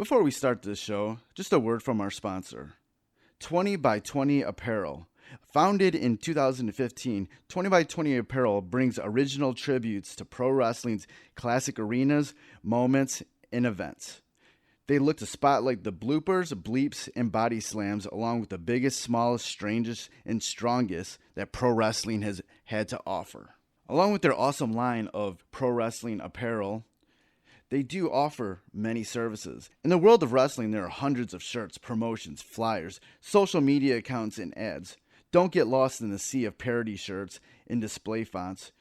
Before we start this show, just a word from our sponsor, 20 by 20 Apparel. Founded in 2015, 20 by 20 Apparel brings original tributes to pro wrestling's classic arenas, moments, and events. They look to spotlight the bloopers, bleeps, and body slams along with the biggest, smallest, strangest, and strongest that pro wrestling has had to offer. Along with their awesome line of pro wrestling apparel, they do offer many services. In the world of wrestling, there are hundreds of shirts, promotions, flyers, social media accounts, and ads. Don't get lost in the sea of parody shirts and display fonts.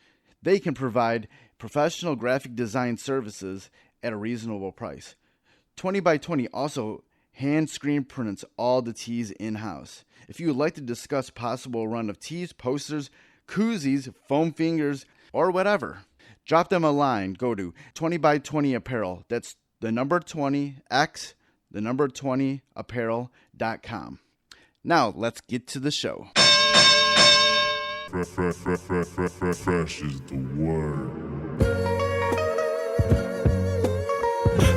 They can provide professional graphic design services at a reasonable price. 20 by 20 also hand screen prints all the tees in-house. If you would like to discuss possible run of tees, posters, koozies, foam fingers, or whatever, drop them a line. Go to 20 by 20 Apparel. That's the number 20x, the number 20 apparel.com. Now, let's get to the show. Fresh is the word.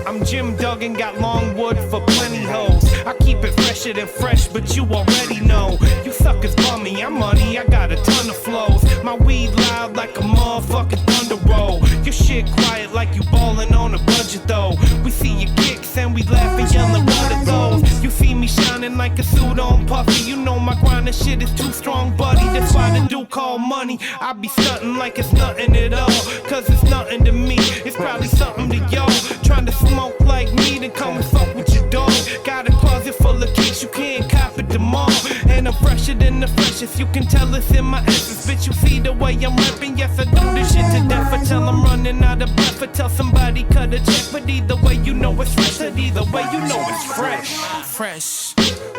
I'm Jim Duggan, got long wood for plenty hoes. I keep it fresher than fresh, but you already know. You suckers bummy, I'm money, I got a ton of flows. My weed loud like a motherfucking thunder roll. Your shit quiet like you ballin' on a budget though. We see your kicks and we laugh and yellin' what are those. You see me shining like a suit on puffy. You know my grindin' shit is too strong, buddy. That's why the dude call money. I be stuntin' like it's nothing at all. Cause it's nothing to me, it's probably something to y'all. Trying to smoke like me, then come and fuck with your dog. Got a closet full of kicks, you can't cop it tomorrow. And I'm fresher than the freshest, you can tell it's in my essence. Bitch, you see the way I'm rapping, yes I do this shit to death. Until I'm running out of breath, or tell somebody cut a check. But either way you know it's fresh, and either way you know it's fresh. Fresh,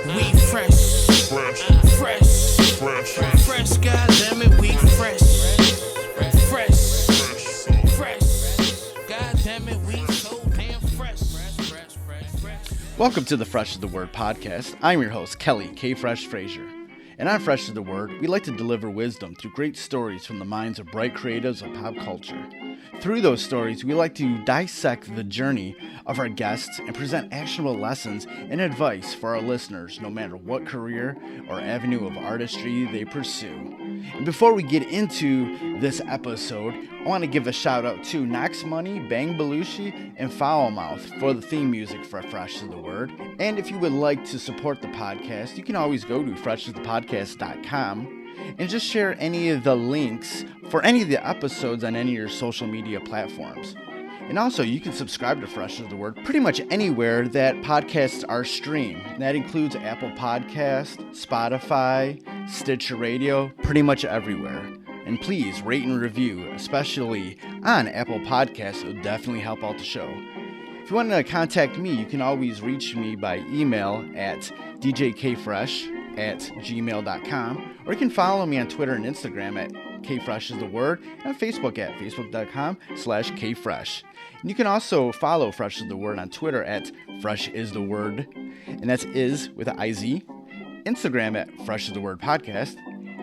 we fresh. Fresh, fresh, goddammit, we fresh. Welcome to the Fresh is the Word podcast. I'm your host, Kelly K. Fresh Frazier. And on Fresh is the Word, we like to deliver wisdom through great stories from the minds of bright creatives of pop culture. Through those stories, we like to dissect the journey of our guests and present actionable lessons and advice for our listeners, no matter what career or avenue of artistry they pursue. And before we get into this episode, I want to give a shout out to Knox Money, Bang Belushi, and Foul Mouth for the theme music for Fresh is the Word. And if you would like to support the podcast, you can always go to freshithepodcast.com and just share any of the links for any of the episodes on any of your social media platforms. And also, you can subscribe to Fresh is the Word pretty much anywhere that podcasts are streamed. And that includes Apple Podcast, Spotify, Stitcher Radio, pretty much everywhere. And please rate and review, especially on Apple Podcasts. It will definitely help out the show. If you want to contact me, you can always reach me by email at djkfresh@gmail.com, or you can follow me on Twitter and Instagram at kfreshisthe.word, and on Facebook at facebook.com/kfresh. And you can also follow Fresh is the Word on Twitter at FreshIsTheWord, and that's is with an IZ, Instagram at Fresh is the Word Podcast,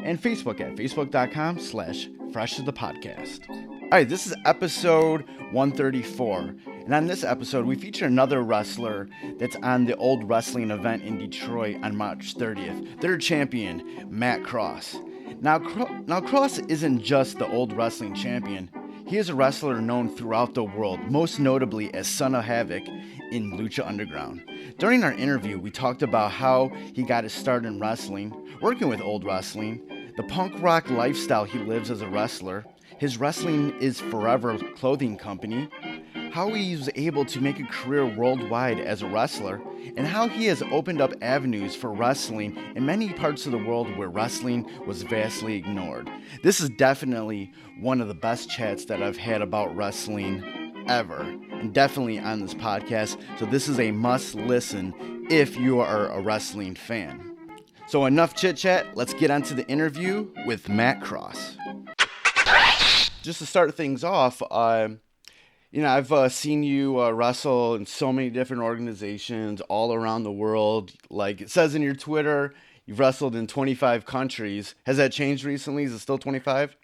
and Facebook at facebook.com/FreshIsThePodcast. All right, this is episode 134. And on this episode, we feature another wrestler that's on the Old Wrestling event in Detroit on March 30th. Their champion, Matt Cross. Now, Cross isn't just the Old Wrestling champion. He is a wrestler known throughout the world, most notably as Son of Havoc in Lucha Underground. During our interview, we talked about how he got his start in wrestling, working with Old Wrestling, the punk rock lifestyle he lives as a wrestler, his Wrestling is Forever clothing company, how he was able to make a career worldwide as a wrestler, and how he has opened up avenues for wrestling in many parts of the world where wrestling was vastly ignored. This is definitely one of the best chats that I've had about wrestling ever, and definitely on this podcast, so this is a must listen if you are a wrestling fan. So enough chit chat, let's get on to the interview with Matt Cross. Just to start things off, I've seen you wrestle in so many different organizations all around the world. Like it says in your Twitter, you've wrestled in 25 countries. Has that changed recently? Is it still 25?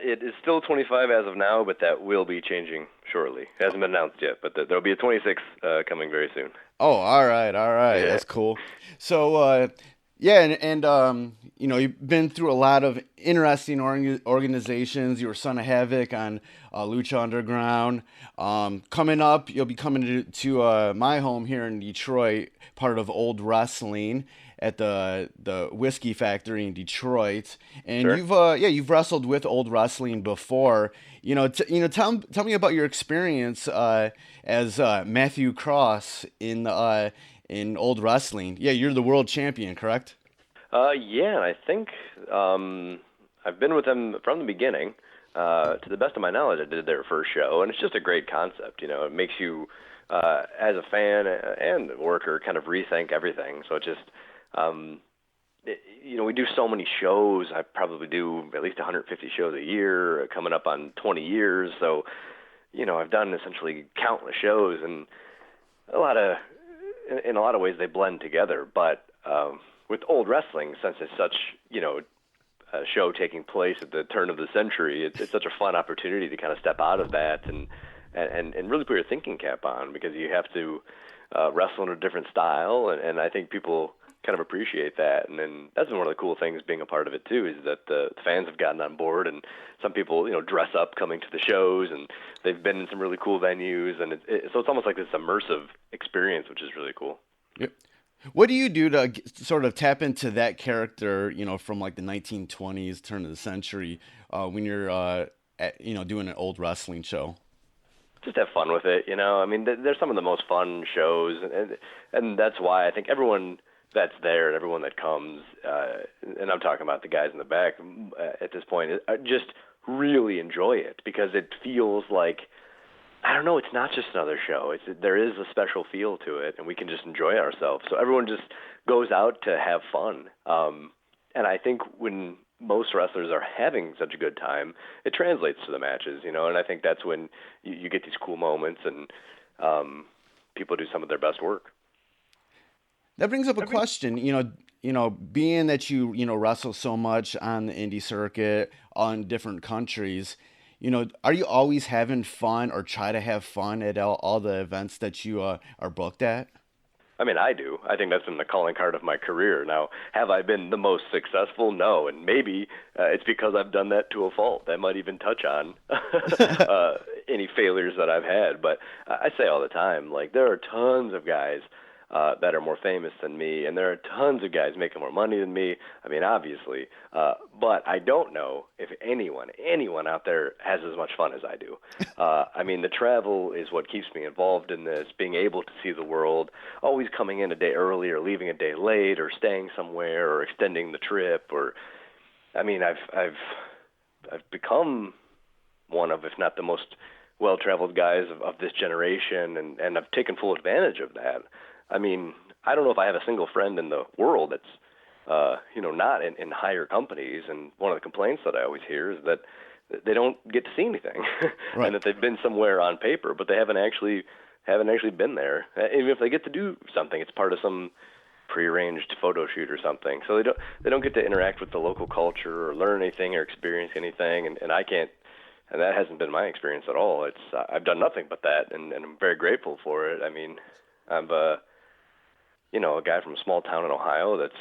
It is still 25 as of now, but that will be changing shortly. It hasn't been announced yet, but there'll be a 26 coming very soon. Oh, all right. Yeah. That's cool. So, yeah, and you've been through a lot of interesting organizations. You were Son of Havoc on Lucha Underground. Coming up, you'll be coming to my home here in Detroit, part of Old Wrestling at the Whiskey Factory in Detroit. And Sure. you've wrestled with Old Wrestling before. Tell me about your experience as Matthew Cross in Old Wrestling. Yeah, you're the world champion, correct? Yeah, I think I've been with them from the beginning. To the best of my knowledge, I did their first show, and it's just a great concept. It makes you, as a fan and worker, kind of rethink everything. So it just, we do so many shows. I probably do at least 150 shows a year, coming up on 20 years. So, I've done essentially countless shows, and in a lot of ways they blend together. But with Old Wrestling, since it's such, a show taking place at the turn of the century, it's such a fun opportunity to kind of step out of that and really put your thinking cap on, because you have to wrestle in a different style, and I think people kind of appreciate that. And then that's been one of the cool things being a part of it too, is that the fans have gotten on board, and some people dress up coming to the shows, and they've been in some really cool venues, and so it's almost like this immersive experience, which is really cool. Yep. What do you do to sort of tap into that character, from like the 1920s, turn of the century, when you're, doing an Old Wrestling show? Just have fun with it, I mean, they're some of the most fun shows, and that's why I think everyone that's there and everyone that comes, and I'm talking about the guys in the back at this point, just really enjoy it, because it feels like, I don't know, it's not just another show. There is a special feel to it, and we can just enjoy ourselves. So everyone just goes out to have fun. And I think when most wrestlers are having such a good time, it translates to the matches, and I think that's when you get these cool moments, and people do some of their best work. That brings up a question, being that you wrestle so much on the indie circuit on different countries, are you always having fun or try to have fun at all the events that you are booked at? I mean, I do. I think that's been the calling card of my career. Now, have I been the most successful? No, and maybe it's because I've done that to a fault. That might even touch on any failures that I've had. But I say all the time, like, there are tons of guys that are more famous than me, and there are tons of guys making more money than me. I mean, obviously, but I don't know if anyone out there has as much fun as I do. I mean, the travel is what keeps me involved in this, being able to see the world, always coming in a day early or leaving a day late or staying somewhere or extending the trip. I mean, I've become one of, if not the most well-traveled guys of this generation, and I've taken full advantage of that. I mean, I don't know if I have a single friend in the world that's, not in higher companies. And one of the complaints that I always hear is that they don't get to see anything, Right. and that they've been somewhere on paper, but they haven't actually been there. Even if they get to do something, it's part of some prearranged photo shoot or something. So they don't get to interact with the local culture or learn anything or experience anything. And I can't. And that hasn't been my experience at all. I've done nothing but that, and I'm very grateful for it. I mean, I'm a guy from a small town in Ohio that's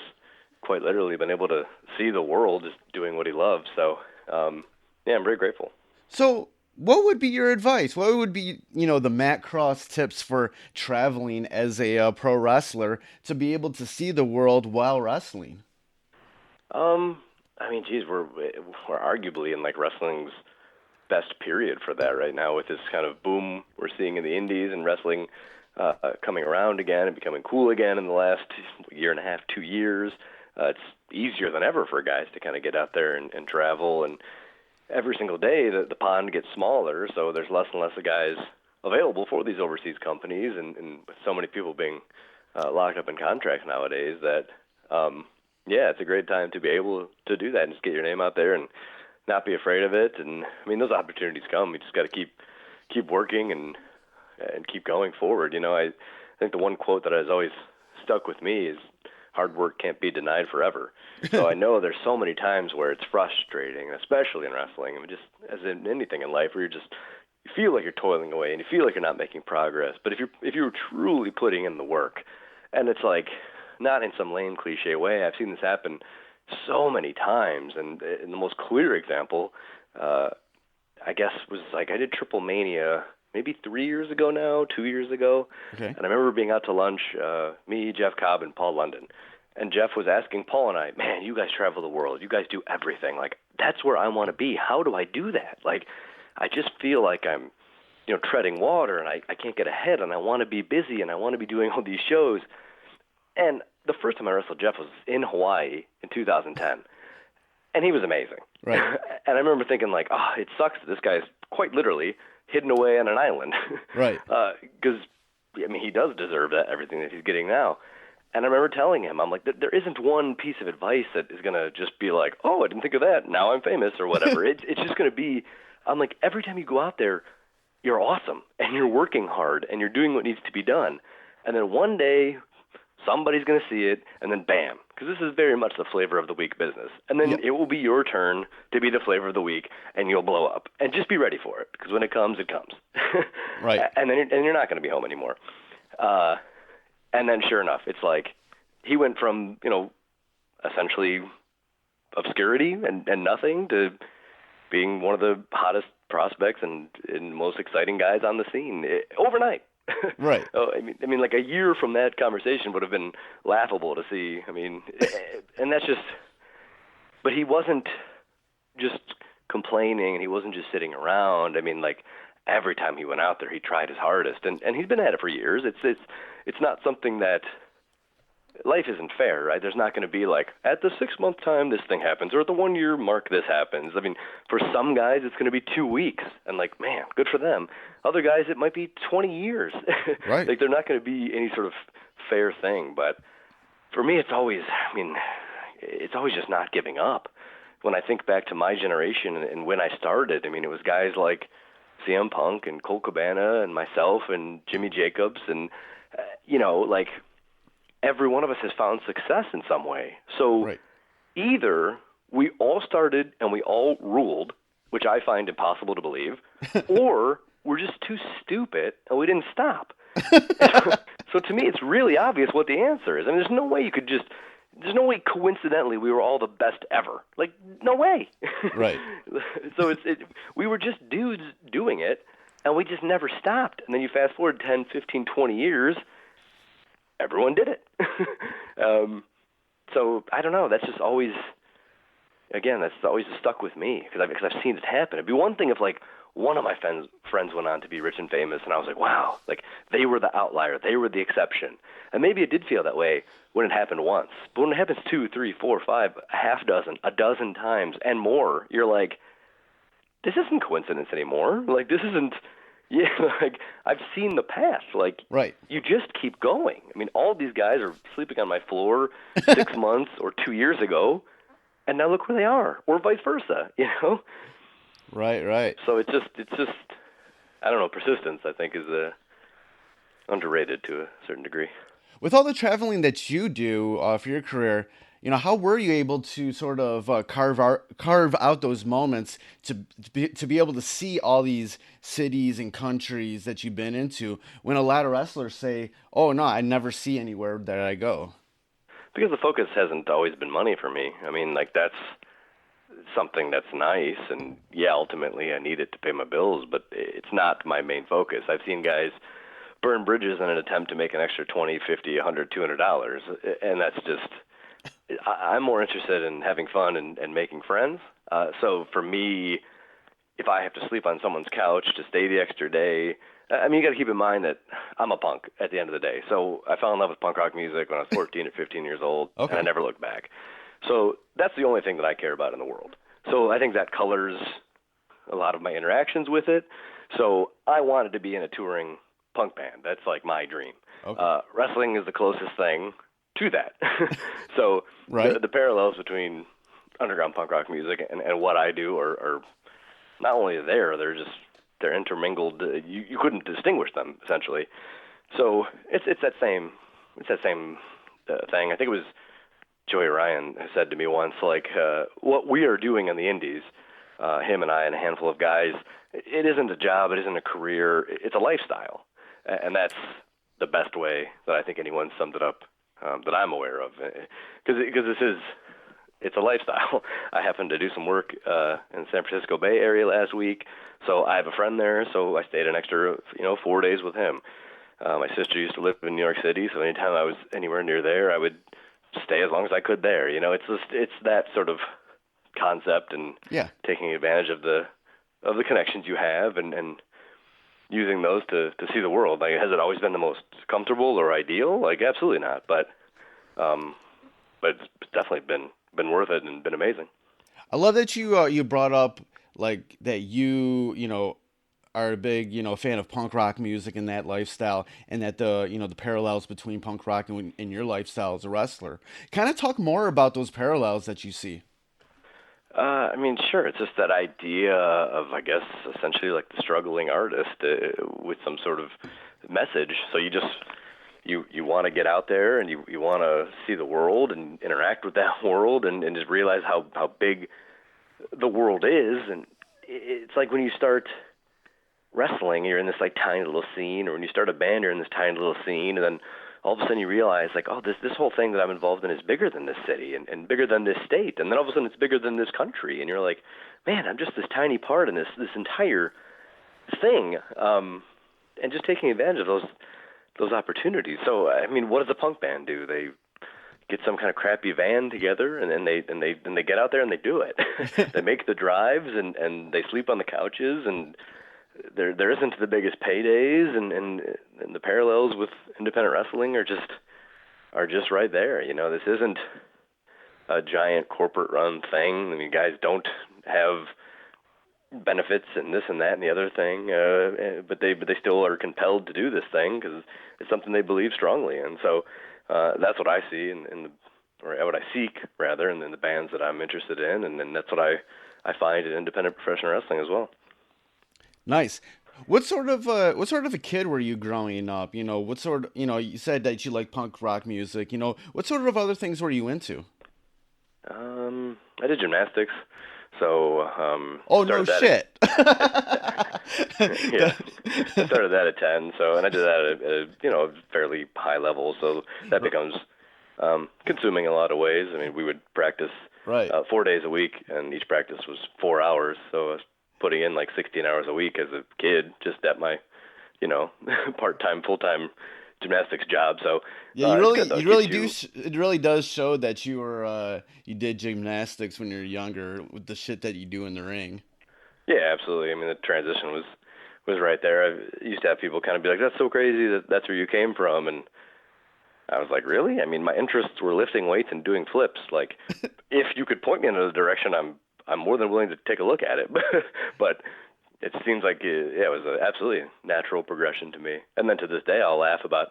quite literally been able to see the world just doing what he loves. So, I'm very grateful. So, what would be your advice? What would be, the Matt Cross tips for traveling as a pro wrestler to be able to see the world while wrestling? I mean, geez, we're arguably in like wrestling's best period for that right now, with this kind of boom we're seeing in the indies and wrestling coming around again and becoming cool again in the last year and a half, 2 years. It's easier than ever for guys to kind of get out there and travel, and every single day the pond gets smaller, so there's less and less of guys available for these overseas companies, and with so many people being locked up in contracts nowadays, that it's a great time to be able to do that and just get your name out there and not be afraid of it. And I mean, those opportunities come. You just got to keep working and keep going forward. I think the one quote that has always stuck with me is, hard work can't be denied forever. So I know there's so many times where it's frustrating, especially in wrestling. I mean, just as in anything in life, where you feel like you're toiling away and you feel like you're not making progress. But if you're truly putting in the work, and it's like not in some lame cliche way. I've seen this happen so many times, and the most clear example, I guess, was like I did Triple Mania maybe 3 years ago now, 2 years ago, Okay. and I remember being out to lunch, me, Jeff Cobb, and Paul London. And Jeff was asking Paul and I, man, you guys travel the world. You guys do everything. Like, that's where I want to be. How do I do that? Like, I just feel like I'm, treading water, and I can't get ahead, and I want to be busy, and I want to be doing all these shows. And the first time I wrestled Jeff was in Hawaii in 2010, and he was amazing. Right. And I remember thinking, like, it sucks that this guy's quite literally hidden away on an island. Right. Because, he does deserve everything that he's getting now. And I remember telling him, I'm like, there isn't one piece of advice that is going to just be like, oh, I didn't think of that, now I'm famous, or whatever. It's just going to be, I'm like, every time you go out there, you're awesome, and you're working hard, and you're doing what needs to be done. And then one day, somebody's going to see it, and then bam, because this is very much the flavor of the week business. And then it will be your turn to be the flavor of the week, and you'll blow up. And just be ready for it, because when it comes, it comes. Right. And then you're not going to be home anymore. And then sure enough, it's like he went from, essentially obscurity and nothing to being one of the hottest prospects and most exciting guys on the scene overnight. Right. I mean, like a year from that conversation would have been laughable to see. And that's just, but he wasn't just complaining and he wasn't just sitting around. Like every time he went out there, he tried his hardest, and he's been at it for years. It's not something that, life isn't fair, right? There's not going to be like, at the 6-month time this thing happens, or at the 1 year mark this happens. For some guys it's going to be 2 weeks, and like, man, good for them. Other guys it might be 20 years. Right. Like, they're not going to be any sort of fair thing. But for me, it's always just not giving up. When I think back to my generation and when I started, it was guys like CM Punk and Colt Cabana and myself and Jimmy Jacobs, and like every one of us has found success in some way. So Right. Either we all started and we all ruled, which I find impossible to believe, or we're just too stupid and we didn't stop. So to me, it's really obvious what the answer is. There's no way there's no way coincidentally we were all the best ever. Like, no way. Right. So we were just dudes doing it, and we just never stopped. And then you fast forward 10, 15, 20 years, everyone did it. So I don't know. That's just always, again, that's always stuck with me because I've seen it happen. It'd be one thing if like one of my friends went on to be rich and famous, and I was like, wow, like they were the outlier, they were the exception. And maybe it did feel that way when it happened once. But when it happens 2, 3, 4, 5, a half dozen, a dozen times and more, you're like, this isn't coincidence anymore. Like, this isn't. Yeah, like I've seen the path. Like, Right. You just keep going. All these guys are sleeping on my floor 6 months or 2 years ago, and now look where they are, or vice versa. Right. So it's just I don't know. Persistence, I think, is underrated to a certain degree. With all the traveling that you do for your career, how were you able to sort of carve out those moments to be able to see all these cities and countries that you've been into when a lot of wrestlers say, oh, no, I never see anywhere that I go? Because the focus hasn't always been money for me. That's something that's nice, and yeah, ultimately I need it to pay my bills, but it's not my main focus. I've seen guys burn bridges in an attempt to make an extra $20, $50, $100, $200, and that's just... I'm more interested in having fun and making friends. So for me, if I have to sleep on someone's couch to stay the extra day, you got to keep in mind that I'm a punk at the end of the day. So I fell in love with punk rock music when I was 14 or 15 years old, Okay. and I never looked back. So that's the only thing that I care about in the world. So I think that colors a lot of my interactions with it. So I wanted to be in a touring punk band. That's like my dream. Okay. Wrestling is the closest thing to that. So Right. the parallels between underground punk rock music and what I do are not only there, they're intermingled. You couldn't distinguish them, essentially. So it's that same thing. I think it was Joey Ryan who said to me once, like, what we are doing in the indies, him and I and a handful of guys, it isn't a job, it isn't a career, it's a lifestyle. And that's the best way that I think anyone summed it up that I'm aware of. Because it's a lifestyle. I happened to do some work in San Francisco Bay Area last week, so I have a friend there, so I stayed an extra 4 days with him. My sister used to live in New York City, so anytime I was anywhere near there, I would stay as long as I could there. It's that sort of concept, and taking advantage of the connections you have, and using those to see the world. Like, has it always been the most comfortable or ideal? Like, absolutely not. But it's definitely been worth it and been amazing. I love that you brought up like that you are a big fan of punk rock music and that lifestyle, and that the parallels between punk rock and your lifestyle as a wrestler. Kind of talk more about those parallels that you see. I mean, sure. It's just that idea of, I guess, essentially like the struggling artist with some sort of message. So you want to get out there, and you want to see the world and interact with that world, and just realize how big the world is. And it's like when you start wrestling, you're in this like tiny little scene, or when you start a band, you're in this tiny little scene, and then all of a sudden you realize, like, oh, this whole thing that I'm involved in is bigger than this city and bigger than this state. And then all of a sudden it's bigger than this country. And you're like, man, I'm just this tiny part in this entire thing. And just taking advantage of those opportunities. So, I mean, what does a punk band do? They get some kind of crappy van together, and then they get out there and they do it. They make the drives, and they sleep on the couches, and there isn't the biggest paydays, and the parallels with independent wrestling are just right there. This isn't a giant corporate run thing. I mean, guys don't have benefits and this and that and the other thing, but they still are compelled to do this thing because it's something they believe strongly in. So that's what I see or what I seek rather, in the bands that I'm interested in, and then that's what I find in independent professional wrestling as well. Nice. What sort of a kid were you growing up? What sort you said that you like punk rock music. What sort of other things were you into? I did gymnastics. So no shit. Yeah, I started that at 10. So, and I did that at a fairly high level. So that becomes consuming in a lot of ways. I mean, we would practice 4 days a week, and each practice was 4 hours. So I was putting in like 16 hours a week as a kid, just at my part-time, full-time gymnastics job. So yeah, it really does show that you did gymnastics when you were younger with the shit that you do in the ring. Yeah, absolutely. I mean, the transition was right there. I used to have people kind of be like, "That's so crazy that's where you came from," and I was like, "Really?" I mean, my interests were lifting weights and doing flips. Like, if you could point me in another direction, I'm more than willing to take a look at it. But it seems like it was an absolutely natural progression to me. And then to this day, I'll laugh about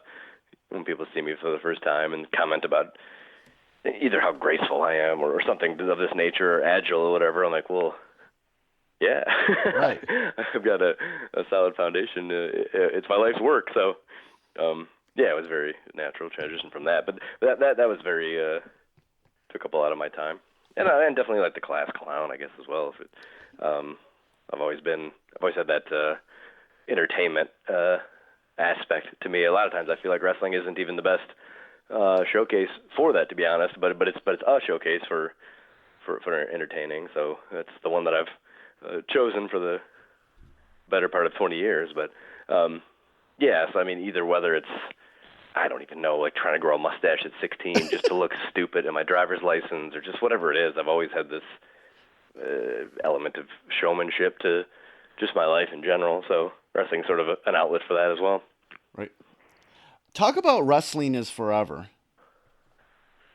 when people see me for the first time and comment about either how graceful I am or something of this nature, or agile or whatever. I'm like, well, yeah, right. I've got a solid foundation. It's my life's work. So, yeah, it was a very natural transition from that. But that was very, took up a lot of my time. And definitely like the class clown, I guess, as well. I've always had that entertainment aspect to me. A lot of times I feel like wrestling isn't even the best showcase for that, to be honest. But it's a showcase for entertaining. So that's the one that I've chosen for the better part of 20 years. But yeah, so I mean, either whether it's, I don't even know, like trying to grow a mustache at 16 just to look stupid in my driver's license, or just whatever it is, I've always had this element of showmanship to just my life in general. So wrestling's sort of an outlet for that as well. Right. Talk about wrestling is forever.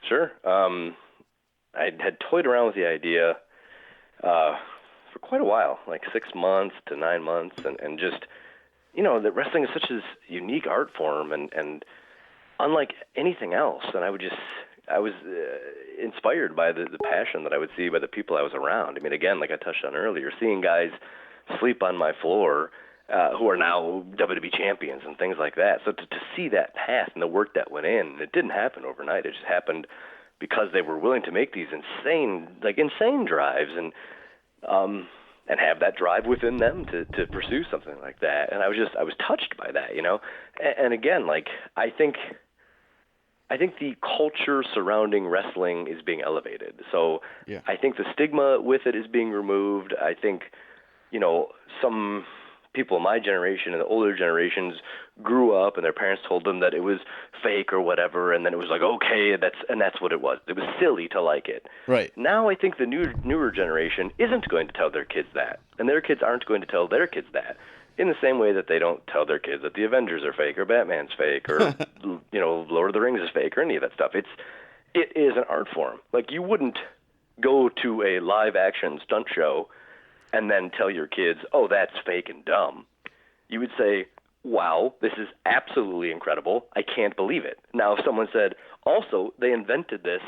Sure. I had toyed around with the idea for quite a while, like 6 months to 9 months, and just, that wrestling is such a unique art form and unlike anything else. And I was inspired by the passion that I would see by the people I was around. I mean, again, like I touched on earlier, seeing guys sleep on my floor who are now WWE champions and things like that. So to see that path and the work that went in, it didn't happen overnight. It just happened because they were willing to make these insane drives. And and have that drive within them to pursue something like that. And I was touched by that, you know. And again, like I think the culture surrounding wrestling is being elevated. So Yeah. I think the stigma with it is being removed. I think, you know, some people in my generation and the older generations grew up and their parents told them that it was fake or whatever, and then it was like, okay, that's what it was. It was silly to like it. Right. Now I think the newer generation isn't going to tell their kids that, and their kids aren't going to tell their kids that. In the same way that they don't tell their kids that the Avengers are fake or Batman's fake or you know, Lord of the Rings is fake or any of that stuff. It is an art form. Like you wouldn't go to a live action stunt show and then tell your kids, "Oh, that's fake and dumb." You would say, "Wow, this is absolutely incredible. I can't believe it." Now, if someone said, "Also, they invented this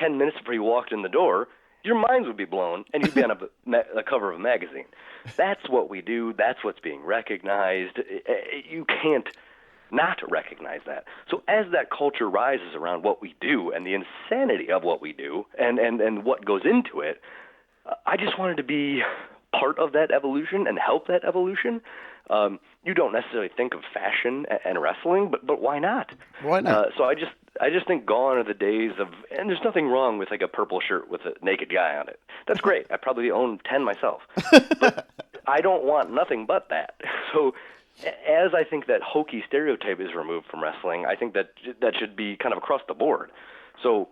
10 minutes before you walked in the door," your minds would be blown, and you'd be on a cover of a magazine. That's what we do. That's what's being recognized. You can't not recognize that. So as that culture rises around what we do and the insanity of what we do and what goes into it, I just wanted to be part of that evolution and help that evolution. You don't necessarily think of fashion and wrestling, but why not? Why not? So I just think gone are the days of, and there's nothing wrong with like a purple shirt with a naked guy on it. That's great. I probably own 10 myself. But I don't want nothing but that. So as I think that hokey stereotype is removed from wrestling, I think that should be kind of across the board. So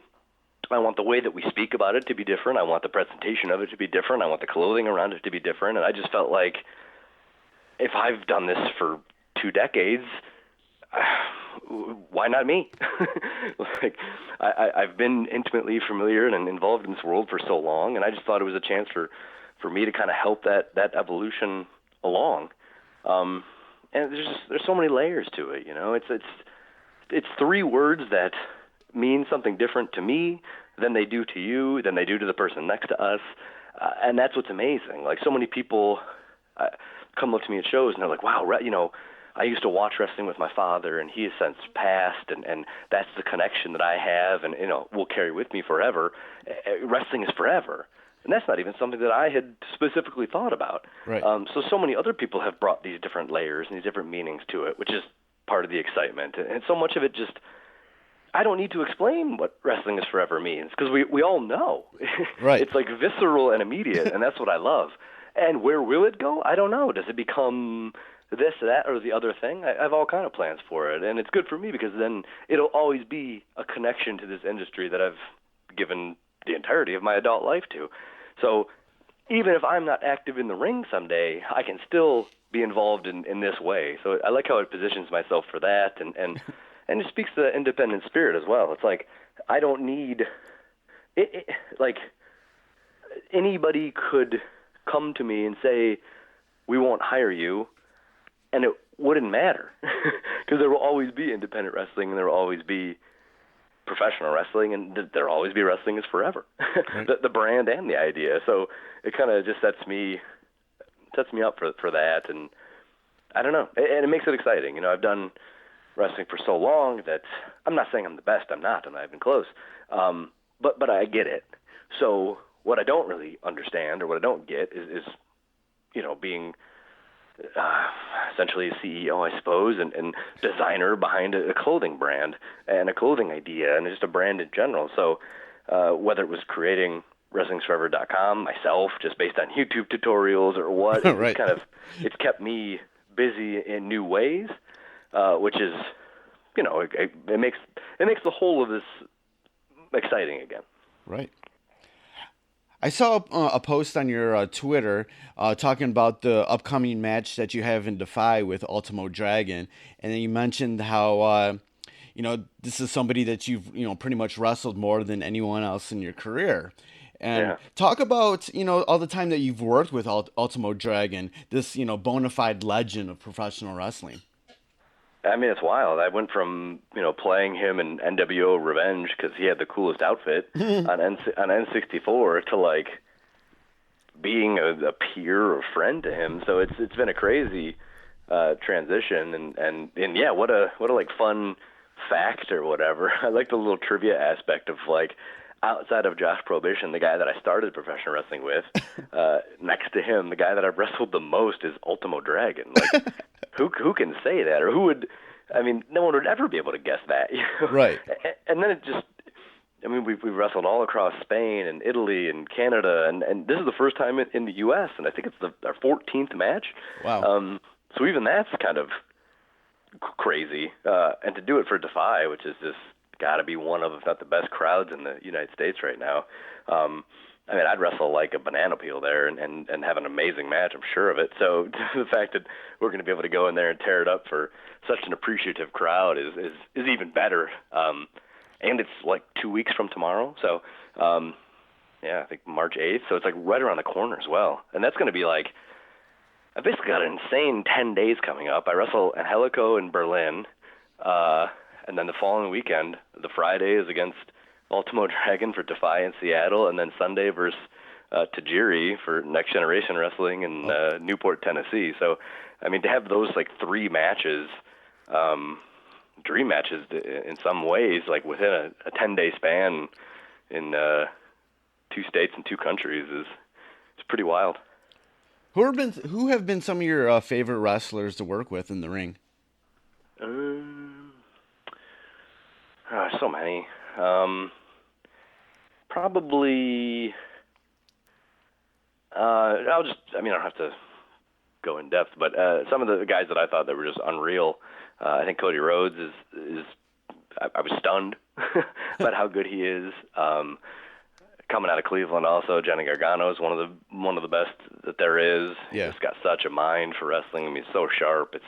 I want the way that we speak about it to be different. I want the presentation of it to be different. I want the clothing around it to be different. And I just felt like if I've done this for 2 decades, why not me? Like I've been intimately familiar and involved in this world for so long, and I just thought it was a chance for me to kind of help that evolution along. And there's so many layers to it, you know. It's 3 words that mean something different to me than they do to you, than they do to the person next to us, and that's what's amazing. Like so many people come up to me at shows and they're like, "Wow, you know, I used to watch wrestling with my father, and he has since passed, and that's the connection that I have, and you know, will carry with me forever. Wrestling is forever." And that's not even something that I had specifically thought about. Right. So many other people have brought these different layers and these different meanings to it, which is part of the excitement. And so much of it just, I don't need to explain what wrestling is forever means, because we all know. Right. It's like visceral and immediate, and that's what I love. And where will it go? I don't know. Does it become this, that, or the other thing? I have all kind of plans for it, and it's good for me because then it'll always be a connection to this industry that I've given the entirety of my adult life to. So even if I'm not active in the ring someday, I can still be involved in this way. So I like how it positions myself for that, and it speaks to the independent spirit as well. It's like I don't need it, like anybody could come to me and say, "We won't hire you," and it wouldn't matter because there will always be independent wrestling, and there will always be professional wrestling, and there'll always be wrestling is forever. Right. the brand and the idea. So it kind of just sets me up for that, and I don't know, and it makes it exciting. You know, I've done wrestling for so long that I'm not saying I'm the best. I'm not even close. But I get it. So what I don't really understand, or what I don't get, is you know, being essentially a CEO, I suppose, and designer behind a clothing brand and a clothing idea and just a brand in general. So whether it was creating WrestlingForever.com myself, just based on YouTube tutorials or what, right. It's kept me busy in new ways, which is, you know, it makes the whole of this exciting again. Right. I saw a post on your Twitter talking about the upcoming match that you have in Defy with Ultimo Dragon, and then you mentioned how you know, this is somebody that you've, you know, pretty much wrestled more than anyone else in your career. And talk about, you know, all the time that you've worked with Ultimo Dragon, this, you know, bona fide legend of professional wrestling. I mean, it's wild. I went from, you know, playing him in NWO Revenge because he had the coolest outfit on N64 to like being a peer or friend to him. So it's been a crazy transition, and yeah, what a like fun fact or whatever. I like the little trivia aspect of like outside of Josh Prohibition, the guy that I started professional wrestling with, next to him, the guy that I've wrestled the most is Ultimo Dragon. Like, who can say that, or who would? I mean, no one would ever be able to guess that. You know? Right. And then it just, I mean, we've wrestled all across Spain and Italy and Canada, and this is the first time in the U.S., and I think it's our 14th match. Wow. So even that's kind of crazy. And to do it for Defy, which is just got to be one of, if not the best crowds in the United States right now. I mean, I'd wrestle like a banana peel there and have an amazing match, I'm sure of it. So the fact that we're going to be able to go in there and tear it up for such an appreciative crowd is even better. And it's like 2 weeks from tomorrow. So, yeah, I think March 8th. So it's like right around the corner as well. And that's going to be like, I've basically got an insane 10 days coming up. I wrestle at Helico in Berlin. And then the following weekend, the Friday is against Ultimo Dragon for Defy in Seattle. And then Sunday versus Tajiri for Next Generation Wrestling in Newport, Tennessee. So, I mean, to have those like 3 matches, dream matches in some ways, like within a 10-day span in 2 states and 2 countries it's pretty wild. Who have been some of your favorite wrestlers to work with in the ring? So many. Probably. I don't have to go in depth, but some of the guys that I thought that were just unreal. I think Cody Rhodes is. I was stunned about how good he is. Coming out of Cleveland, also Johnny Gargano is one of the best that there is. Yeah. He's got such a mind for wrestling. I mean, he's so sharp. It's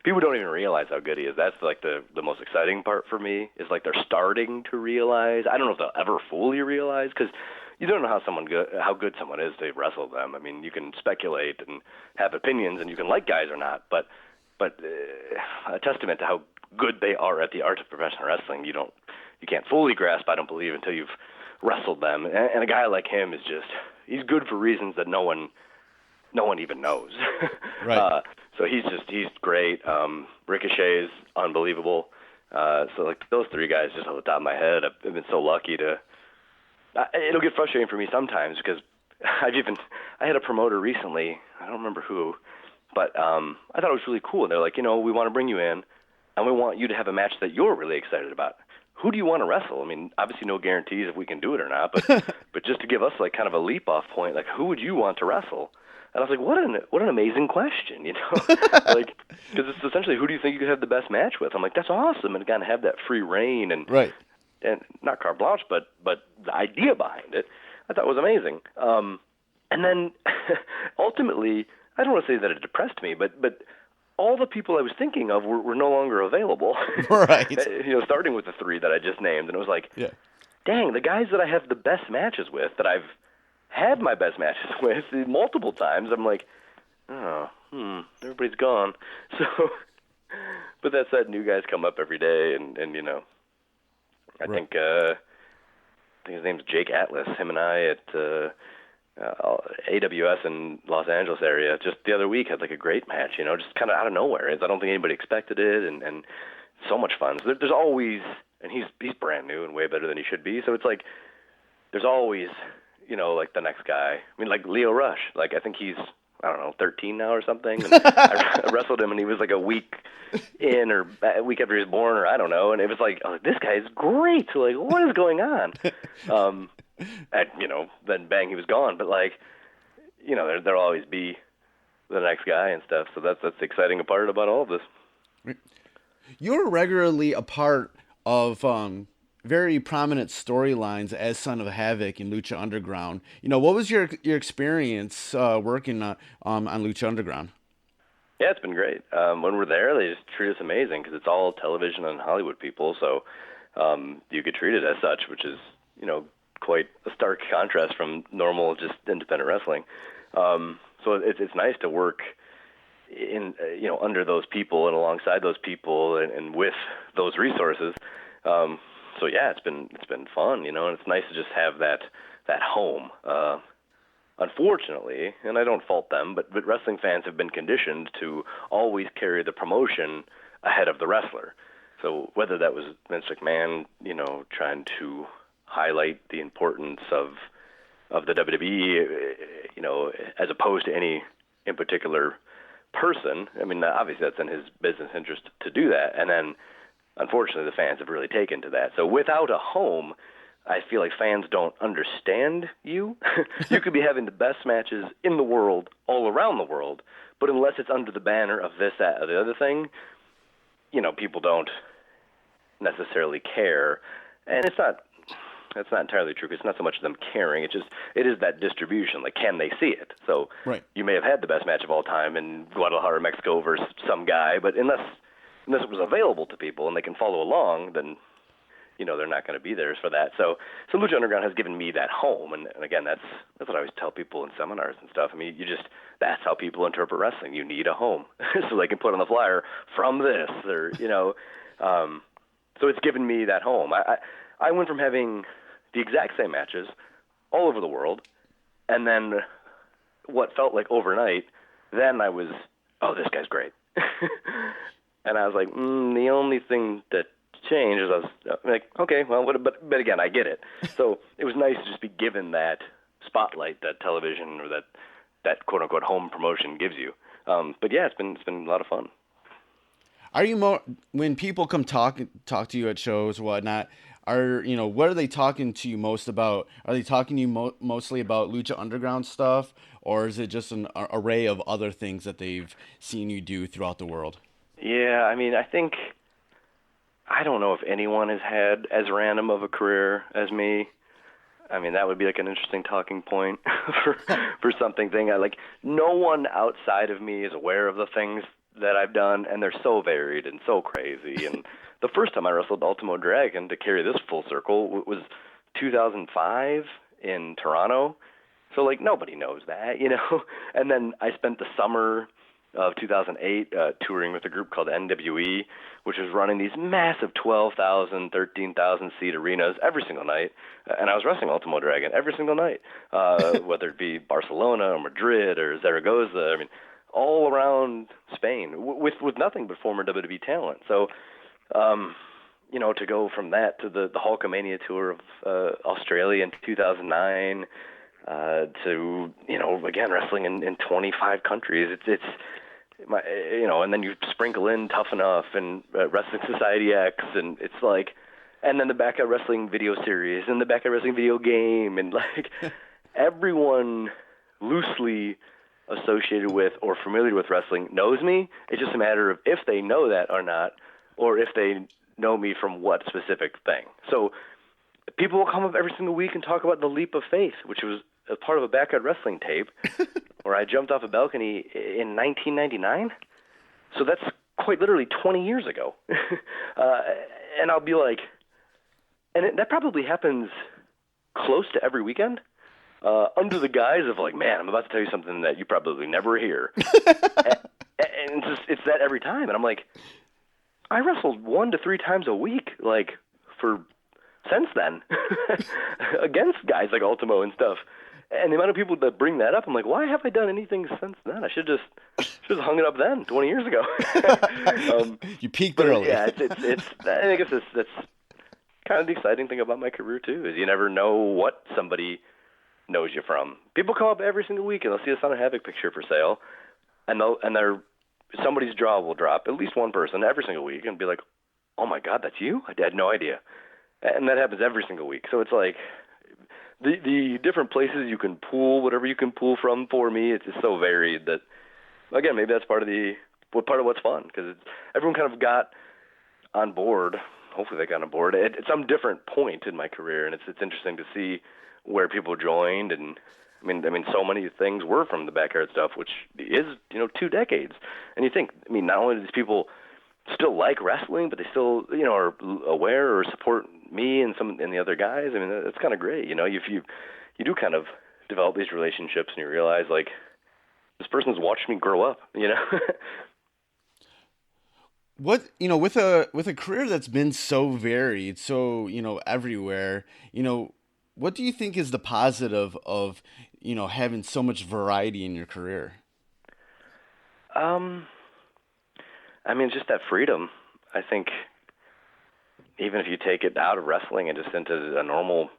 people don't even realize how good he is. That's like the most exciting part for me. Is like they're starting to realize. I don't know if they'll ever fully realize because you don't know how good someone is to wrestle them. I mean, you can speculate and have opinions, and you can like guys or not, but a testament to how good they are at the art of professional wrestling, you can't fully grasp, I don't believe, until you've wrestled them. And a guy like him is he's good for reasons that no one even knows. Right. So he's great. Ricochet is unbelievable. So like those 3 guys just off the top of my head, I've been so lucky to. It'll get frustrating for me sometimes because I had a promoter recently. I don't remember who, but I thought it was really cool. They're like, we want to bring you in, and we want you to have a match that you're really excited about. Who do you want to wrestle? I mean, obviously no guarantees if we can do it or not, but just to give us like kind of a leap off point, like who would you want to wrestle? And I was like, what an amazing question, like because it's essentially who do you think you could have the best match with? I'm like, that's awesome, and kind of have that free reign and right. And not carte blanche, but the idea behind it, I thought was amazing. And then ultimately, I don't want to say that it depressed me, but all the people I was thinking of were no longer available. Right. Starting with the 3 that I just named, and it was like, yeah. Dang, the guys that I have the best matches with, that I've had my best matches with multiple times, I'm like, everybody's gone. So, but that said, new guys come up every day, and I think his name's Jake Atlas. Him and I at AWS in Los Angeles area just the other week had like a great match, just kind of out of nowhere. I don't think anybody expected it, and so much fun. So there's always, and he's brand new and way better than he should be. So it's like there's always, like the next guy. I mean, like Leo Rush. Like I think he's 13 now or something. And I wrestled him, and he was like a week in or a week after he was born, or I don't know. And it was like, oh, this guy's great. So like, what is going on? Then bang, he was gone. But like, there'll always be the next guy and stuff. So that's the exciting part about all of this. You're regularly a part of very prominent storylines as Son of Havoc in Lucha Underground. What was your experience working on Lucha Underground? Yeah, it's been great. When we're there, they just treat us amazing because it's all television and Hollywood people. So you get treated as such, which is, quite a stark contrast from normal, just independent wrestling. So it's nice to work in, under those people and alongside those people and with those resources. So yeah, it's been fun, and it's nice to just have that home. Unfortunately, and I don't fault them, but wrestling fans have been conditioned to always carry the promotion ahead of the wrestler. So whether that was Vince McMahon, trying to highlight the importance of the WWE, as opposed to any in particular person. I mean, obviously that's in his business interest to do that. And then, unfortunately, the fans have really taken to that. So without a home, I feel like fans don't understand you. You could be having the best matches in the world, all around the world, but unless it's under the banner of this, that, or the other thing, people don't necessarily care. And that's not entirely true, because it's not so much them caring. It is that distribution. Like, can they see it? So Right. You may have had the best match of all time in Guadalajara, Mexico versus some guy, but unless it was available to people and they can follow along, then they're not going to be there for that. So Lucha Underground has given me that home, and again, that's what I always tell people in seminars and stuff. I mean, that's how people interpret wrestling. You need a home so they can put on the flyer from this, or so it's given me that home. I went from having the exact same matches all over the world, and then what felt like overnight, then I was, oh, this guy's great. And I was like, the only thing that changed is I was like, okay, well, but again, I get it. So it was nice to just be given that spotlight that television or that quote unquote home promotion gives you. But yeah, it's been a lot of fun. Are you when people come talk to you at shows or whatnot? What are they talking to you most about? Are they talking to you mostly about Lucha Underground stuff, or is it just an array of other things that they've seen you do throughout the world? Yeah, I mean, I don't know if anyone has had as random of a career as me. I mean, that would be like an interesting talking point for something. No one outside of me is aware of the things that I've done, and they're so varied and so crazy. And the first time I wrestled Ultimo Dragon, to carry this full circle, was 2005 in Toronto. So nobody knows that, And then I spent the summer of 2008 touring with a group called NWE, which was running these massive 12,000, 13,000 seat arenas every single night, and I was wrestling Ultimo Dragon every single night, whether it be Barcelona or Madrid or Zaragoza. I mean, all around Spain with nothing but former WWE talent. So, to go from that to the Hulkamania tour of Australia in 2009, to again wrestling in 25 countries, it's and then you sprinkle in Tough Enough and Wrestling Society X, and it's like, and then the Backyard Wrestling video series and the Backyard Wrestling video game, and everyone loosely associated with or familiar with wrestling knows me. It's just a matter of if they know that or not, or if they know me from what specific thing. So people will come up every single week and talk about the Leap of Faith, which was a part of a Backyard Wrestling tape where I jumped off a balcony in 1999. So that's quite literally 20 years ago. And I'll be like, that probably happens close to every weekend, under the guise of man, I'm about to tell you something that you probably never hear. And it's that every time. And I'm like, I wrestled 1 to 3 times a week, since then, against guys like Ultimo and stuff. And the amount of people that bring that up, I'm like, why have I done anything since then? I should have hung it up then, 20 years ago. You peaked early. Yeah, I guess that's kind of the exciting thing about my career too, is you never know what somebody knows you from. People come up every single week and they'll see a Son of Havoc picture for sale, and somebody's jaw will drop, at least one person every single week, and be like, oh my God, that's you? I had no idea. And that happens every single week. So it's like the different places you can pull whatever you can pull from. For me, it's just so varied that, again, maybe that's part of what's fun, because everyone kind of got on board. Hopefully they got on board at some different point in my career, and it's interesting to see where people joined. And I mean, so many things were from the Backyard stuff, which is 2 decades. And you think, not only do these people still like wrestling, but they still are aware or support me and the other guys. I mean, that's kind of great. If you do kind of develop these relationships and you realize this person's watched me grow up. What with a career that's been so varied, so everywhere, what do you think is the positive of having so much variety in your career? Just that freedom. I think even if you take it out of wrestling and just into a normal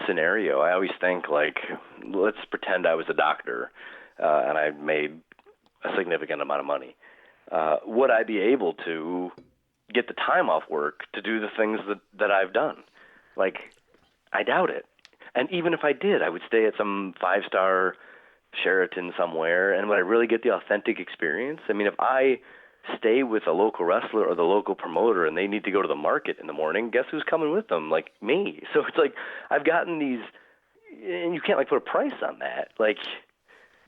scenario, I always think, like, let's pretend I was a doctor and I made a significant amount of money. Would I be able to get the time off work to do the things that I've done? Like, I doubt it. And even if I did, I would stay at some 5-star Sheraton somewhere, and would I really get the authentic experience? I mean, if I stay with a local wrestler or the local promoter and they need to go to the market in the morning, guess who's coming with them? Like, me. So it's like I've gotten these, and you can't like put a price on that. Like,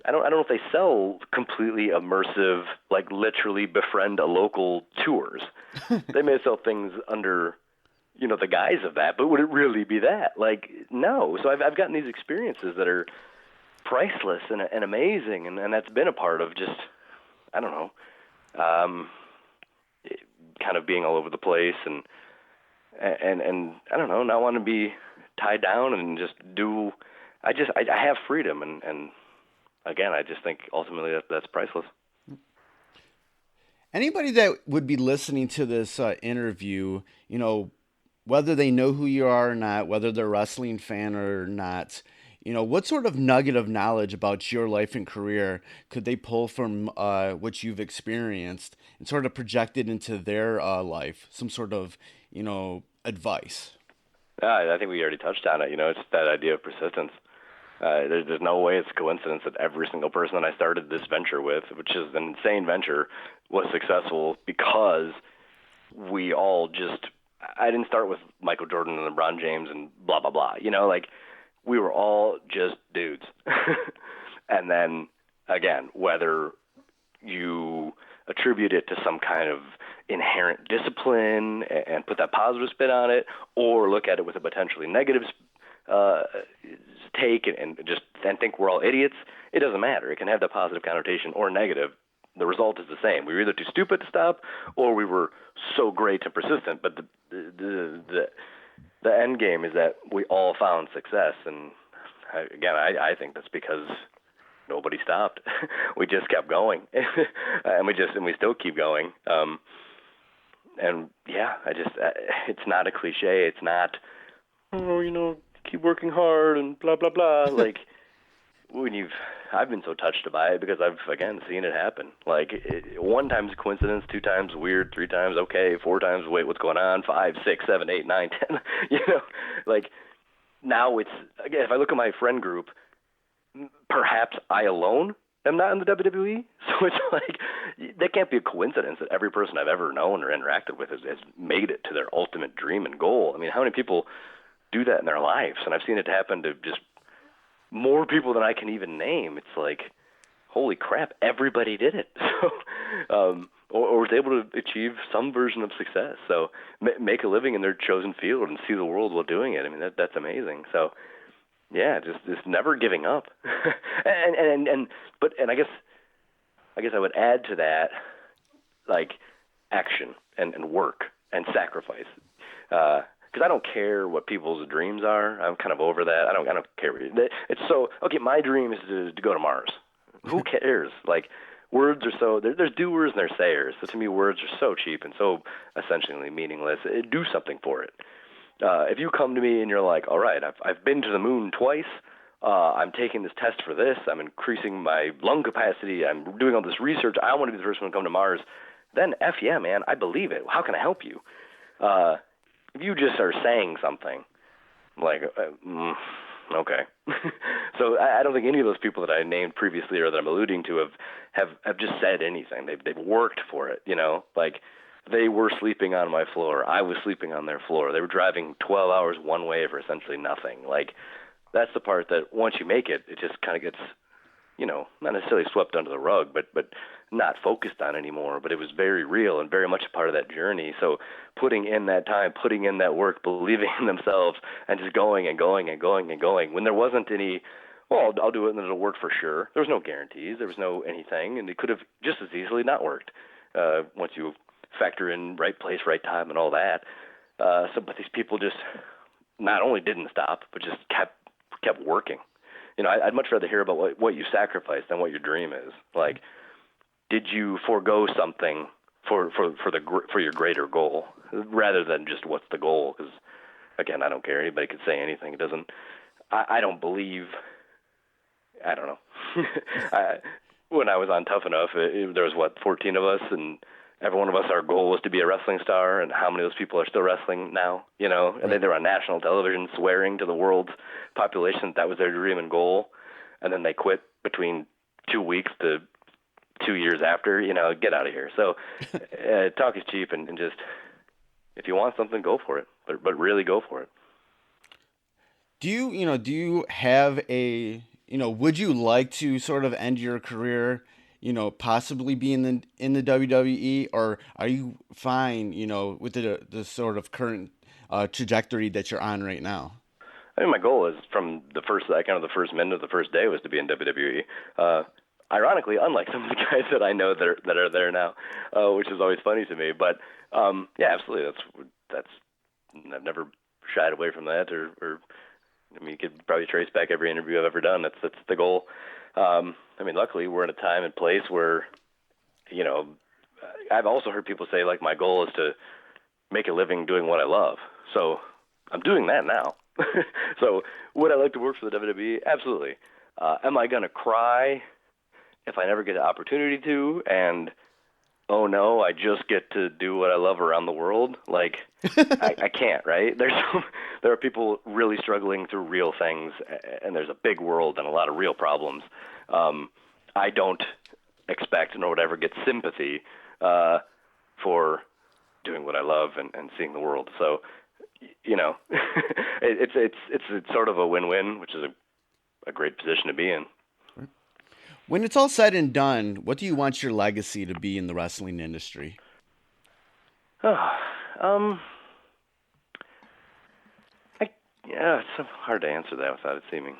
I don't know if they sell completely immersive, like literally befriend a local tours. They may sell things under, you know, the guise of that, but would it really be that? Like, no. So I've gotten these experiences that are priceless and amazing, and that's been a part of just, I don't know, kind of being all over the place and I don't know, not want to be tied down and just do. I have freedom, and again, I just think ultimately that's priceless. Anybody that would be listening to this interview, you know, whether they know who you are or not, whether they're a wrestling fan or not, you know, what sort of nugget of knowledge about your life and career could they pull from what you've experienced and sort of project it into their life? Some sort of, you know, advice. I think we already touched on it. You know, it's that idea of persistence. There's no way it's a coincidence that every single person that I started this venture with, which is an insane venture, was successful because we all just, I didn't start with Michael Jordan and LeBron James and blah, blah, blah. You know, like, we were all just dudes. And then, again, whether you attribute it to some kind of inherent discipline and put that positive spin on it, or look at it with a potentially negative take and think we're all idiots, it doesn't matter. It can have that positive connotation or negative. The result is the same. We were either too stupid to stop, or we were so great and persistent. But the end game is that we all found success, and I think that's because nobody stopped. We just kept going, and we still keep going. And yeah, it's not a cliche. It's not, you know, keep working hard and blah blah blah. Like, I've been so touched by it because I've again seen it happen. Like, 1 time's a coincidence, 2 times weird, 3 times okay, 4 times wait, what's going on? 5, 6, 7, 8, 9, 10. You know, like, now it's, again, if I look at my friend group, perhaps I alone am not in the WWE. So it's like, that can't be a coincidence that every person I've ever known or interacted with has made it to their ultimate dream and goal. I mean, how many people do that in their lives? And I've seen it happen to just more people than I can even name. It's like, holy crap, everybody did it. So, or was able to achieve some version of success. So make a living in their chosen field and see the world while doing it. I mean, that's amazing. So yeah, just never giving up. But I guess I would add to that, like, action and work and sacrifice. Because I don't care what people's dreams are. I'm kind of over that. I don't care. It's so, okay, my dream is to go to Mars. Who cares? Like, words are so, there's doers and there's sayers. So to me, words are so cheap and so essentially meaningless. Do something for it. If you come to me and you're like, all right, I've been to the moon twice. I'm taking this test for this. I'm increasing my lung capacity. I'm doing all this research. I want to be the first one to come to Mars. Then F yeah, man, I believe it. How can I help you? If you just are saying something, like, okay. So I don't think any of those people that I named previously or that I'm alluding to have just said anything. They've worked for it, you know? Like, they were sleeping on my floor. I was sleeping on their floor. They were driving 12 hours one way for essentially nothing. Like, that's the part that once you make it, it just kind of gets, you know, not necessarily swept under the rug, but not focused on anymore. But it was very real and very much a part of that journey. So putting in that time, putting in that work, believing in themselves, and just going and going and going and going. When there wasn't any, well, I'll do it and it'll work for sure. There was no guarantees. There was no anything. And it could have just as easily not worked once you factor in right place, right time, and all that. But these people just not only didn't stop, but just kept working. You know, I'd much rather hear about what you sacrificed than what your dream is. Like, did you forego something for your greater goal, rather than just what's the goal. Because again, I don't care. Anybody could say anything. It doesn't. I don't believe. I don't know. When I was on Tough Enough, there was 14 of us, and every one of us, our goal was to be a wrestling star. And how many of those people are still wrestling now? You know, and they're on national television swearing to the world's population that was their dream and goal, and then they quit between 2 weeks to 2 years after. You know, get out of here. So talk is cheap, and just if you want something, go for it, but really go for it. Do you have a, would you like to sort of end your career, possibly be in the WWE, or are you fine, with the sort of current trajectory that you're on right now? I mean, my goal is from the first second of the first minute of the first day was to be in WWE. Ironically, unlike some of the guys that I know that are there now, which is always funny to me. But yeah, absolutely, that's I've never shied away from that, or I mean, you could probably trace back every interview I've ever done. That's the goal. I mean, luckily, we're in a time and place where, I've also heard people say, like, my goal is to make a living doing what I love. So I'm doing that now. So would I like to work for the WWE? Absolutely. Am I going to cry if I never get the opportunity to? And, oh, no, I just get to do what I love around the world? Like, I can't, right? There are people really struggling through real things, and there's a big world and a lot of real problems. I don't expect nor would ever get sympathy for doing what I love and seeing the world. So, it's sort of a win-win, which is a great position to be in. When it's all said and done, what do you want your legacy to be in the wrestling industry? It's so hard to answer that without it seeming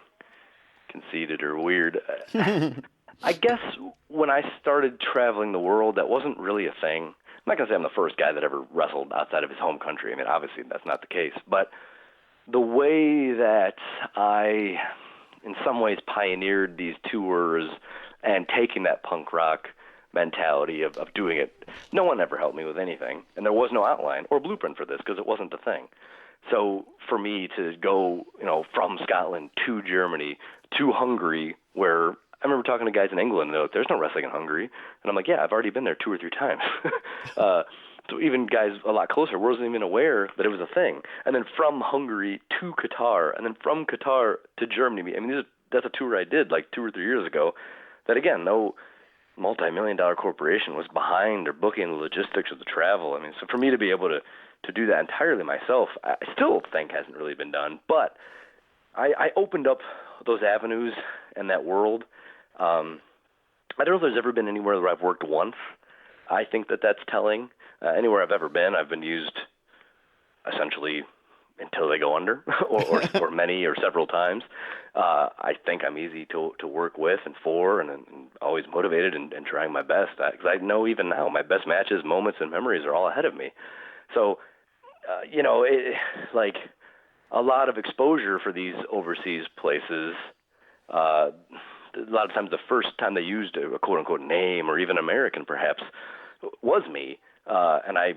conceited or weird. I guess when I started traveling the world, that wasn't really a thing. I'm not going to say I'm the first guy that ever wrestled outside of his home country. I mean, obviously that's not the case. But the way that I, in some ways, pioneered these tours and taking that punk rock mentality of doing it, no one ever helped me with anything. And there was no outline or blueprint for this because it wasn't the thing. So for me to go, from Scotland to Germany to Hungary, where I remember talking to guys in England, and they're like, there's no wrestling in Hungary. And I'm like, yeah, I've already been there 2 or 3 times. So even guys a lot closer wasn't even aware that it was a thing. And then from Hungary to Qatar, and then from Qatar to Germany. I mean, that's a tour I did like 2 or 3 years ago that, again, no multi-million-dollar corporation was behind or booking the logistics of the travel. I mean, so for me to be able to do that entirely myself, I still think hasn't really been done. But I opened up those avenues and that world. I don't know if there's ever been anywhere where I've worked once. I think that's telling. Anywhere I've ever been, I've been used essentially until they go under, or many or several times. I think I'm easy to work with and for, and always motivated and trying my best. Because I know even now my best matches, moments, and memories are all ahead of me. So, like a lot of exposure for these overseas places. A lot of times the first time they used a quote-unquote name or even American perhaps was me. And I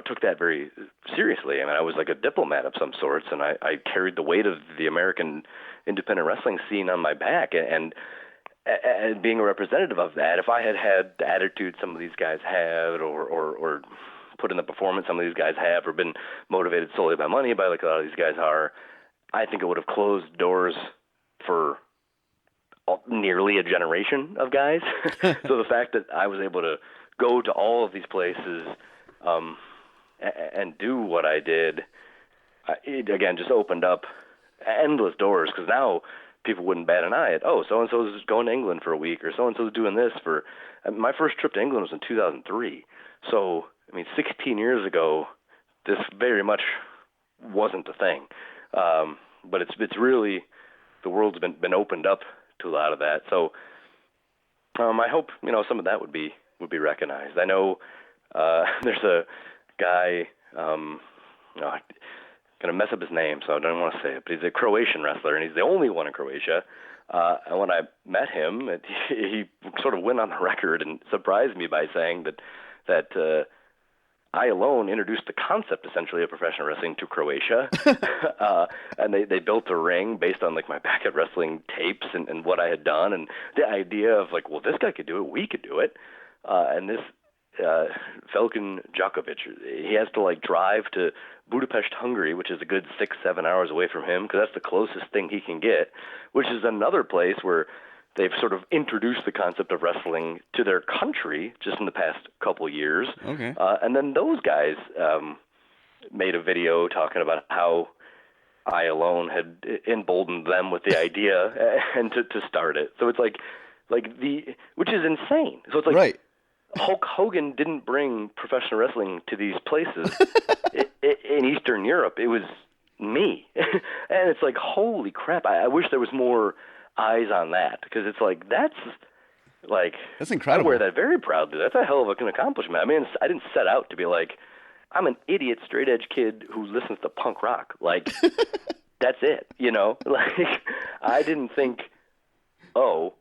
took that very seriously. I mean, I was like a diplomat of some sorts, and I carried the weight of the American independent wrestling scene on my back. And being a representative of that, if I had the attitude some of these guys had or put in the performance some of these guys have or been motivated solely by money, by like a lot of these guys are, I think it would have closed doors for nearly a generation of guys. So the fact that I was able to go to all of these places and do what I did, it again just opened up endless doors, because now people wouldn't bat an eye at, oh, so-and-so is going to England for a week, or so-and-so is doing this for... My first trip to England was in 2003. So, I mean, 16 years ago, this very much wasn't a thing. But it's really... The world's been opened up to a lot of that. So I hope, some of that would be recognized. I know there's a guy, I'm going to mess up his name, so I don't want to say it, but he's a Croatian wrestler, and he's the only one in Croatia. And when I met him, he sort of went on the record and surprised me by saying that that I alone introduced the concept, essentially, of professional wrestling to Croatia. And they built a ring based on, like, my backyard wrestling tapes and what I had done, and the idea of, like, well, this guy could do it, we could do it. And this Velkan Djokovic, he has to, like, drive to Budapest, Hungary, which is a good 6-7 hours away from him, because that's the closest thing he can get, which is another place where they've sort of introduced the concept of wrestling to their country just in the past couple years. Okay. And then those guys made a video talking about how I alone had emboldened them with the idea and to start it. So it's like which is insane. So it's like, right. Hulk Hogan didn't bring professional wrestling to these places in Eastern Europe. It was me. And it's like, holy crap, I wish there was more eyes on that, because it's like, that's incredible. I wear that very proudly. That's a hell of an accomplishment. I mean, I didn't set out to be like, I'm an idiot straight edge kid who listens to punk rock. Like, that's it, you know? Like, I didn't think, oh,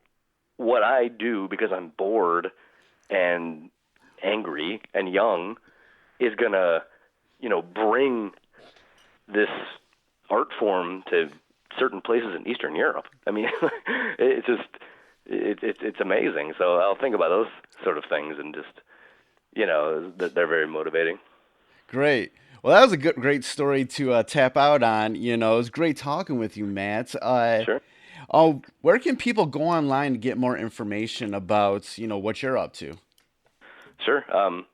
what I do because I'm bored and angry and young is gonna, you know, bring this art form to certain places in Eastern Europe. I mean, it's just, it's amazing. So I'll think about those sort of things, and just, you know, they're very motivating. Great. Well, that was a great story to tap out on. You know, it was great talking with you, Matt. Sure. Where can people go online to get more information about, you know, what you're up to? Sure. On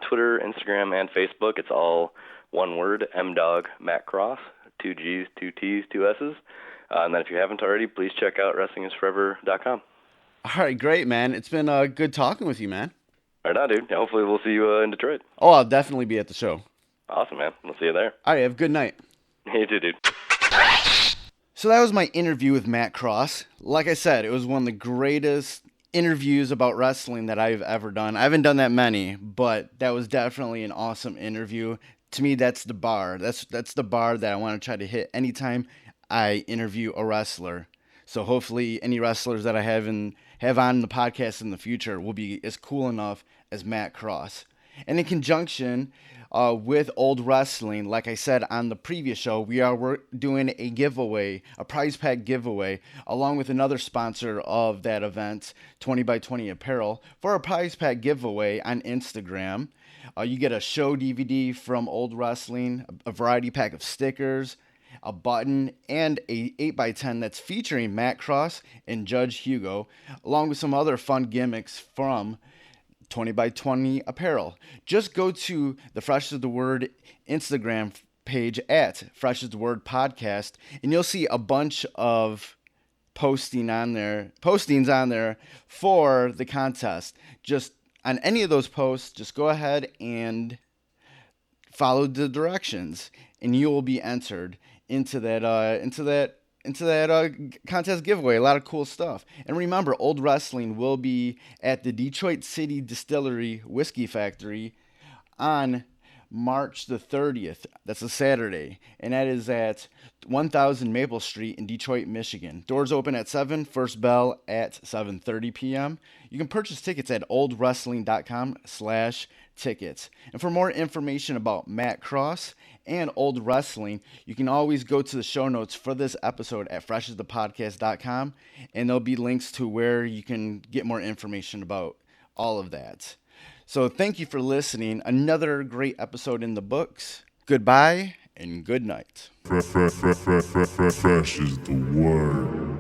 Twitter, Instagram, and Facebook, it's all one word, MDog Matt Cross, 2 G's, 2 T's, 2 S's. And then if you haven't already, please check out wrestlingisforever.com. All right, great, man. It's been good talking with you, man. Right on, dude. Hopefully we'll see you in Detroit. Oh, I'll definitely be at the show. Awesome, man. We'll see you there. All right, have a good night. You too, dude. So that was my interview with Matt Cross. Like I said, it was one of the greatest interviews about wrestling that I've ever done. I haven't done that many, but that was definitely an awesome interview. To me, that's the bar. That's the bar that I want to try to hit anytime I interview a wrestler. So hopefully any wrestlers that I have on the podcast in the future will be as cool enough as Matt Cross. And in conjunction with Old Wrestling, like I said on the previous show, we're doing a giveaway, a prize pack giveaway, along with another sponsor of that event, 20x20 Apparel, for a prize pack giveaway on Instagram. You get a show DVD from Old Wrestling, a variety pack of stickers, a button, and a 8x10 that's featuring Matt Cross and Judge Hugo, along with some other fun gimmicks from 20x20 Apparel. Just go to the Fresh is the Word Instagram page at Fresh is the Word Podcast, and you'll see a bunch of postings on there for the contest. Just on any of those posts, just go ahead and follow the directions, and you will be entered into that contest giveaway. A lot of cool stuff. And remember, Old Wrestling will be at the Detroit City Distillery Whiskey Factory on March the 30th. That's a Saturday. And that is at 1000 Maple Street in Detroit, Michigan. Doors open at 7, first bell at 7:30 p.m. You can purchase tickets at oldwrestling.com/tickets. And for more information about Matt Cross and Old Wrestling, you can always go to the show notes for this episode at freshasthepodcast.com, and there'll be links to where you can get more information about all of that. So thank you for listening. Another great episode in the books. Goodbye and good night. Fresh is the word.